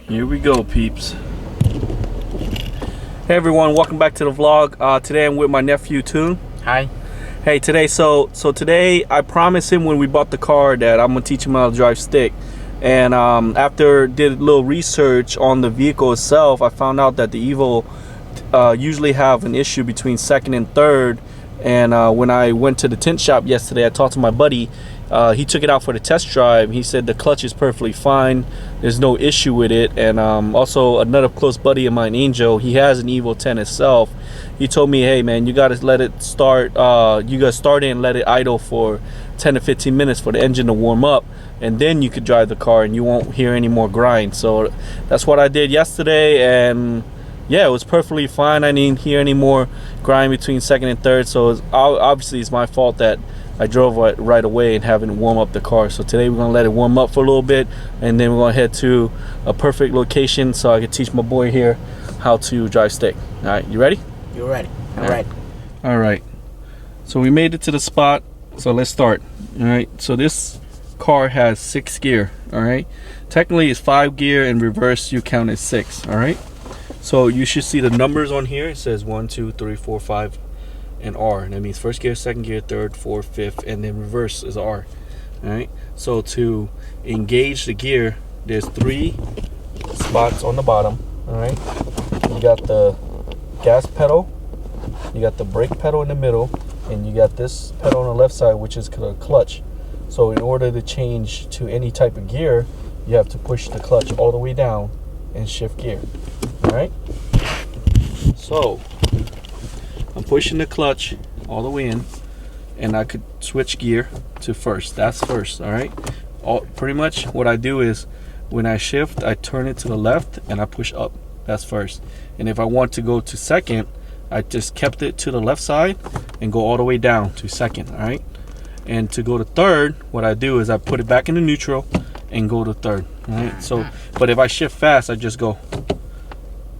Here we go, peeps. Hey everyone, welcome back to the vlog. Today I'm with my nephew Toon. Hi. Hey, today today I promised him when we bought the car that I'm gonna teach him how to drive stick. And after did a little research on the vehicle itself, I found out that the Evo usually have an issue between second and third. And when I went to the tint shop yesterday, I talked to my buddy. He took it out for the test drive. He said the clutch is perfectly fine. There's no issue with it. And also another close buddy of mine, Angel, he has an Evo 10 itself. He told me, hey man, you gotta let it start. You gotta start it and let it idle for 10 to 15 minutes for the engine to warm up, and then you could drive the car and you won't hear any more grind. So that's what I did yesterday, and yeah, it was perfectly fine. I didn't hear any more grind between second and third. So obviously it's my fault that I drove it right away and haven't warm up the car. So today we're gonna let it warm up for a little bit, and then we're gonna head to a perfect location so I can teach my boy here how to drive stick. All right, you ready? You're ready. All right. All right. So we made it to the spot. So let's start. All right. So this car has 6 gear. All right. Technically it's 5 gear. In reverse you count as 6. All right. So you should see the numbers on here. It says 1, 2, 3, 4, 5, and R. And that means first gear, second gear, third, fourth, fifth, and then reverse is R. All right. So to engage the gear, there's 3 spots on the bottom. All right. You got the gas pedal, you got the brake pedal in the middle, and you got this pedal on the left side, which is the clutch. So in order to change to any type of gear, you have to push the clutch all the way down and shift gear. All right. So I'm pushing the clutch all the way in, and I could switch gear to first. That's first. All right. Pretty much what I do is when I shift, I turn it to the left and I push up. That's first. And if I want to go to second, I just kept it to the left side and go all the way down to second. All right. And to go to third, what I do is I put it back into neutral and go to third. All right. So, but if I shift fast, I just go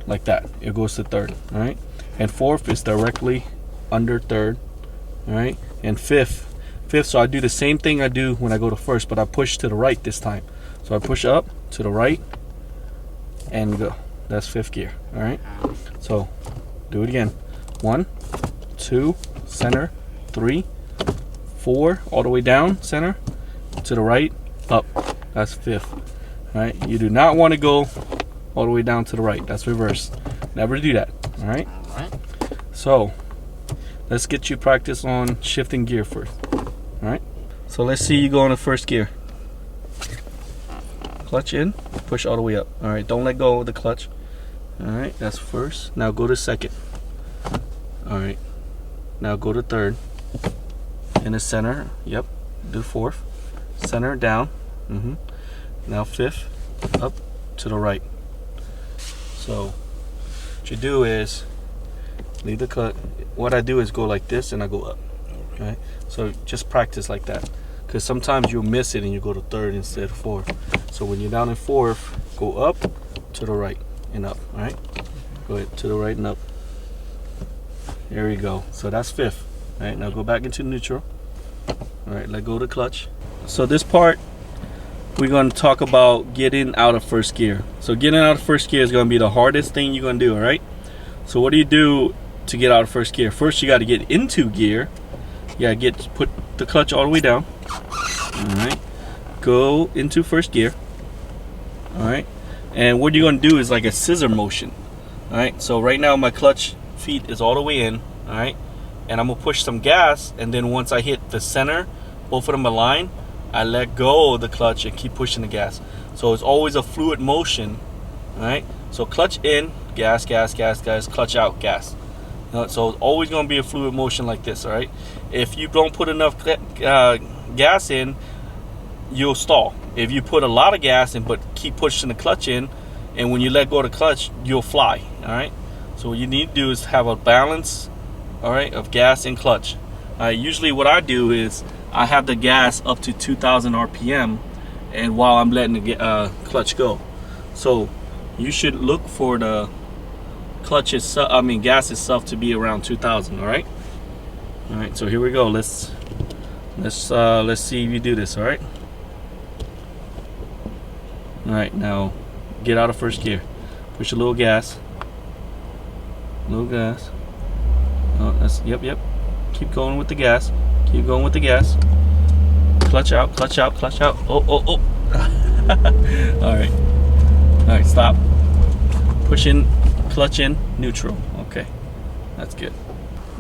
like that. It goes to third. All right. And fourth is directly under third. All right. And fifth. So I do the same thing I do when I go to first, but I push to the right this time. So I push up to the right and go. That's 5th gear. All right. So do it again. 1, 2, center, 3, 4, all the way down, center, to the right, up. That's 5th. All right. You do not want to go all the way down to the right. That's reverse. Never do that. All right. So let's get you practice on shifting gear first. All right. So let's see you go in the first gear. Clutch in, push all the way up. All right. Don't let go of the clutch. All right. That's first. Now go to second. All right. Now go to third. In the center. Yep. Do fourth. Center down. Now fifth. Up to the right. So what you do is leave the clutch. What I do is go like this and I go up. Right. So just practice like that, because sometimes you'll miss it and you go to third instead of fourth. So when you're down in fourth, go up to the right and up. All right. Go ahead to the right and up. There we go. So that's fifth. All right. Now go back into neutral. All right. Let go of the clutch. So this part, we're going to talk about getting out of first gear. So getting out of first gear is going to be the hardest thing you're going to do. All right. So what do you do to get out of first gear? First, you got to get into gear. You got to put the clutch all the way down. All right. Go into first gear. All right. And what you're going to do is like a scissor motion. All right. So right now my clutch feet is all the way in. All right. And I'm going to push some gas. And then once I hit the center, both of them align, I let go of the clutch and keep pushing the gas. So it's always a fluid motion. All right. So clutch in, gas, gas, gas, gas, clutch out, gas. So it's always going to be a fluid motion like this. All right. If you don't put enough gas in, you'll stall. If you put a lot of gas in but keep pushing the clutch in, and when you let go of the clutch, you'll fly. All right. So what you need to do is have a balance, all right, of gas and clutch. Usually what I do is I have the gas up to 2,000 RPM, and while I'm letting the clutch go. So you should look for the clutch itself, gas itself, to be around 2,000. All right. All right. So here we go. Let's see if you do this. All right. All right. Now get out of first gear. Push a little gas. Little gas. Oh, that's, yep. Keep going with the gas. Keep going with the gas. Clutch out, clutch out, clutch out. Oh. All right, stop. Push in, clutch in, neutral. Okay, that's good.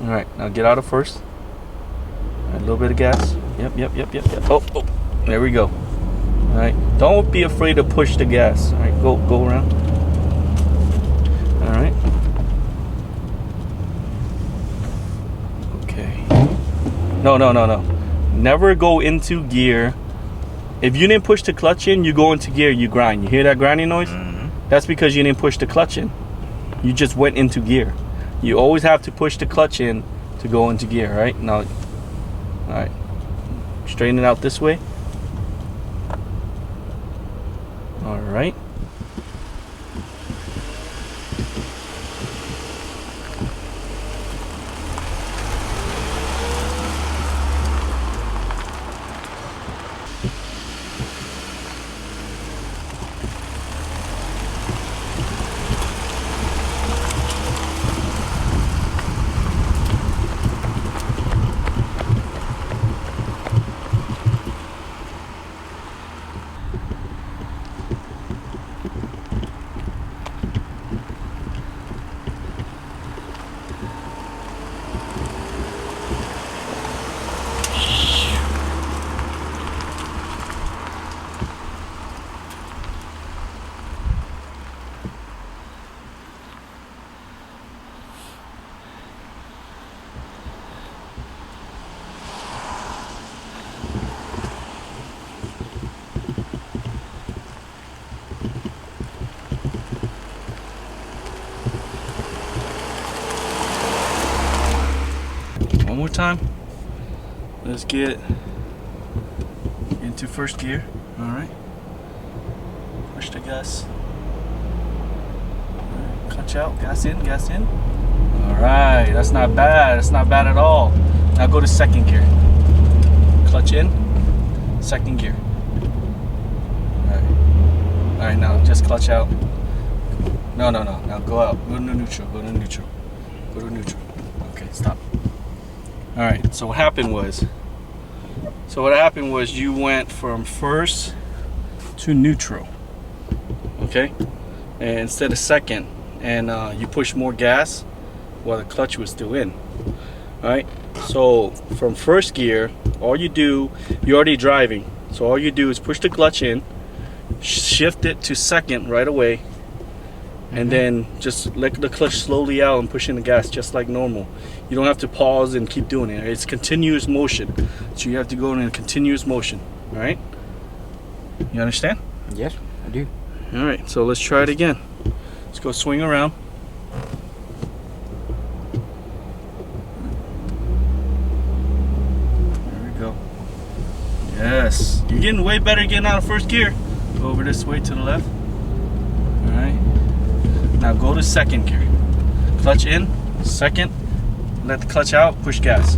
All right, now get out of first. All right, a little bit of gas. Yep. Oh, there we go. All right, don't be afraid to push the gas. All right, go around. All right. Okay. No. Never go into gear. If you didn't push the clutch in, you go into gear, you grind. You hear that grinding noise? That's because you didn't push the clutch in. You just went into gear. You always have to push the clutch in to go into gear, right? Now, all right. Straighten it out this way. All right. One more time. Let's get into first gear. All right. Push the gas. All right. Clutch out. Gas in. Gas in. All right. That's not bad. That's not bad at all. Now go to second gear. Clutch in. Second gear. All right. All right. Now just clutch out. No. Now go out. Go to neutral. Go to neutral. Go to neutral. Okay. Stop. All right, so what happened was you went from first to neutral, okay? And instead of second, and you pushed more gas while the clutch was still in, all right? So from first gear, you're already driving, so all you do is push the clutch in, shift it to second right away, and then just let the clutch slowly out and push in the gas just like normal. You don't have to pause and keep doing it. It's continuous motion. So you have to go in a continuous motion. All right? You understand? Yes, I do. All right, so let's try it again. Let's go swing around. There we go. Yes. You're getting way better getting out of first gear. Go over this way to the left. All right. Now go to second gear. Clutch in, second, let the clutch out, push gas.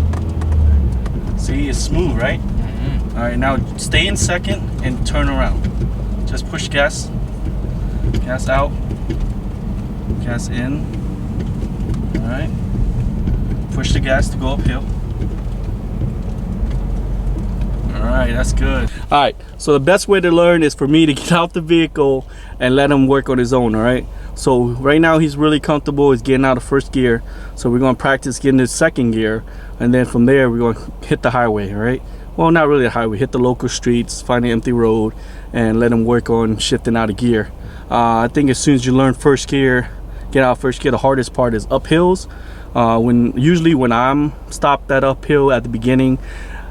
See, it's smooth, right? All right, now stay in second and turn around. Just push gas, gas out, gas in. All right, push the gas to go uphill. All right, that's good. All right, so the best way to learn is for me to get out the vehicle and let him work on his own, all right? So right now he's really comfortable. He's getting out of first gear. So we're going to practice getting to second gear. And then from there, we're going to hit the highway, all right? Well, not really the highway. Hit the local streets, find an empty road, and let him work on shifting out of gear. I think as soon as you learn first gear, get out of first gear, the hardest part is uphills. Usually when I'm stopped at uphill at the beginning,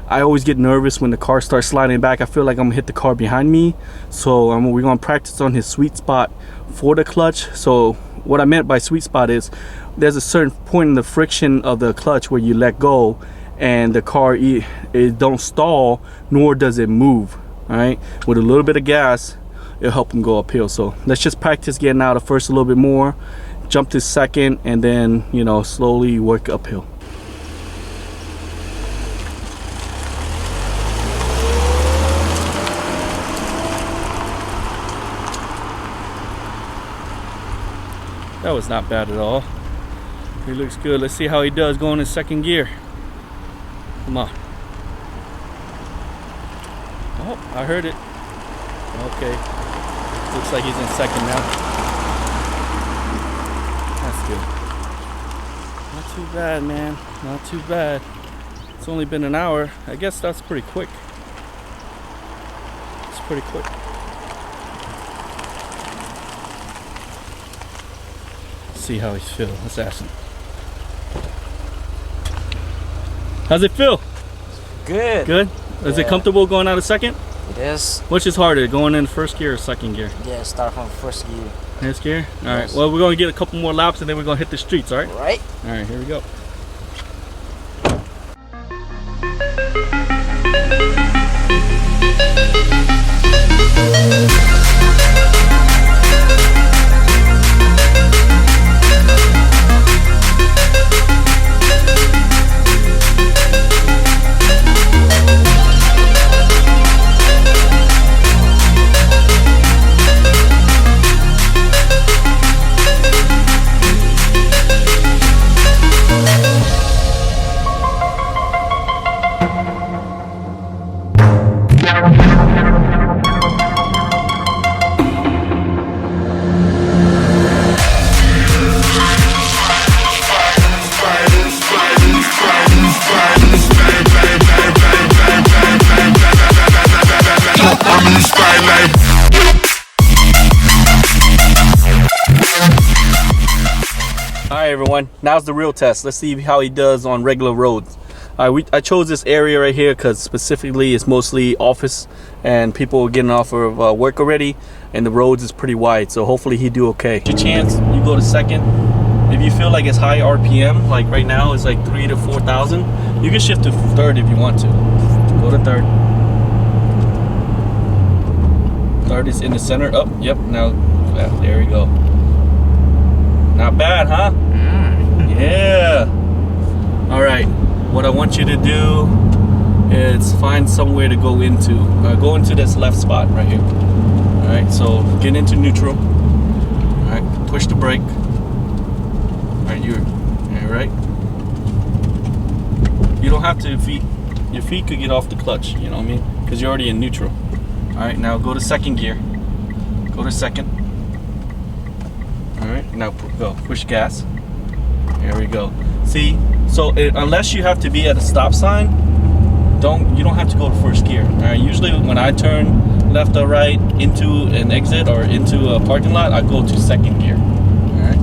I always get nervous when the car starts sliding back. I feel like I'm gonna hit the car behind me. So we're gonna practice on his sweet spot for the clutch. So what I meant by sweet spot is there's a certain point in the friction of the clutch where you let go and the car it don't stall, nor does it move. All right, with a little bit of gas, it'll help him go uphill. So let's just practice getting out of first a little bit more, jump to second, and then slowly work uphill. That was not bad at all. He looks good. Let's see how he does going in second gear. Come on. Oh, I heard it. Okay. Looks like he's in second now. That's good. Not too bad, man. Not too bad. It's only been an hour. I guess that's pretty quick. It's pretty quick. See how he's feeling. Let's ask him. How's it feel? Good. Good? Is it comfortable going out of second? It is. Which is harder, going in first gear or second gear? Yeah, start from first gear. First gear? Alright, Yes. well, we're going to get a couple more laps and then we're going to hit the streets, alright? Right. Alright, here we go. Alright everyone, now's the real test. Let's see how he does on regular roads. I chose this area right here because specifically it's mostly office and people are getting off of work already, and the roads is pretty wide, so hopefully he do okay. Your chance, you go to second. If you feel like it's high RPM, like right now it's like 3,000 to 4,000, you can shift to third if you want to. Go to third. Third is in the center. Up, yep. Now, there we go. Not bad, huh? Yeah. All right. What I want you to do is find somewhere to go into. Go into this left spot right here. All right. So get into neutral. All right. Push the brake. All right. You're right. You don't have to. Your feet could get off the clutch. You know what I mean? Because you're already in neutral. All right. Now go to second gear. Go to second. All right. Now go. Push gas. There we go. See, so unless you have to be at a stop sign, you don't have to go to first gear. All right. Usually when I turn left or right into an exit or into a parking lot, I go to second gear. All right.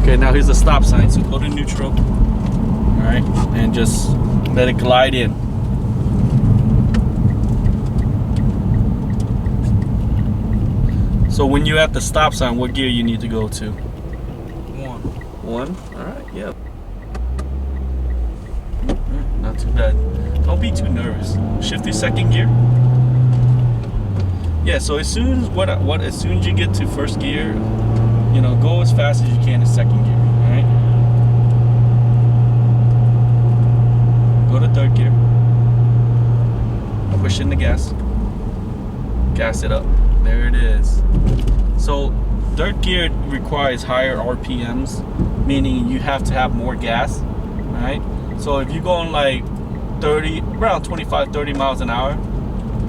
Okay. Now here's the stop sign. So go to neutral. All right, and just let it glide in. So when you're at the stop sign, what gear you need to go to? One. All right. Yep. Not too bad. Don't be too nervous. Shift to second gear. Yeah. So as soon as you get to first gear, you know, go as fast as you can in second gear. All right. Go to third gear. Push in the gas. Gas it up. There it is. So third gear requires higher RPMs, meaning you have to have more gas, right? So if you're going like around 25, 30 miles an hour,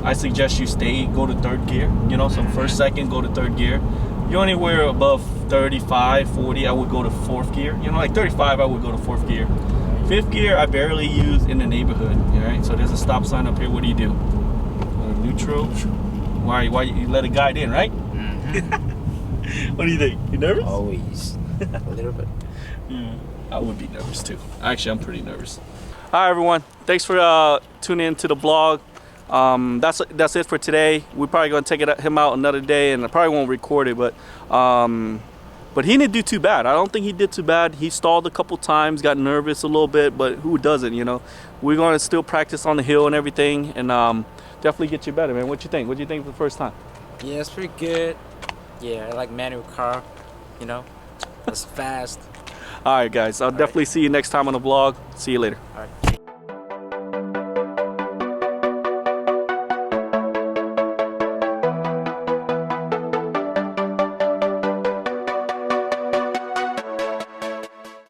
I suggest you go to third gear. You know, so first, second, go to third gear. You're anywhere above 35, 40, I would go to fourth gear. You know, like 35, I would go to fourth gear. Fifth gear, I barely use in the neighborhood, all right? So there's a stop sign up here. What do? Neutral. Why you let it guide in, right? What do you think? You nervous? Always. A little bit. Yeah, I would be nervous too. Actually, I'm pretty nervous. Hi everyone. Thanks for tuning in to the vlog. That's it for today. We're probably gonna take him out another day, and I probably won't record it, but he didn't do too bad. I don't think he did too bad. He stalled a couple times, got nervous a little bit, but who doesn't, you know? We're gonna still practice on the hill and everything, and definitely get you better, man. What you think? What do you think for the first time? Yeah, it's pretty good. Yeah, I like manual car, you know? It's fast. All right, guys. I'll definitely see you next time on the vlog. See you later. All right.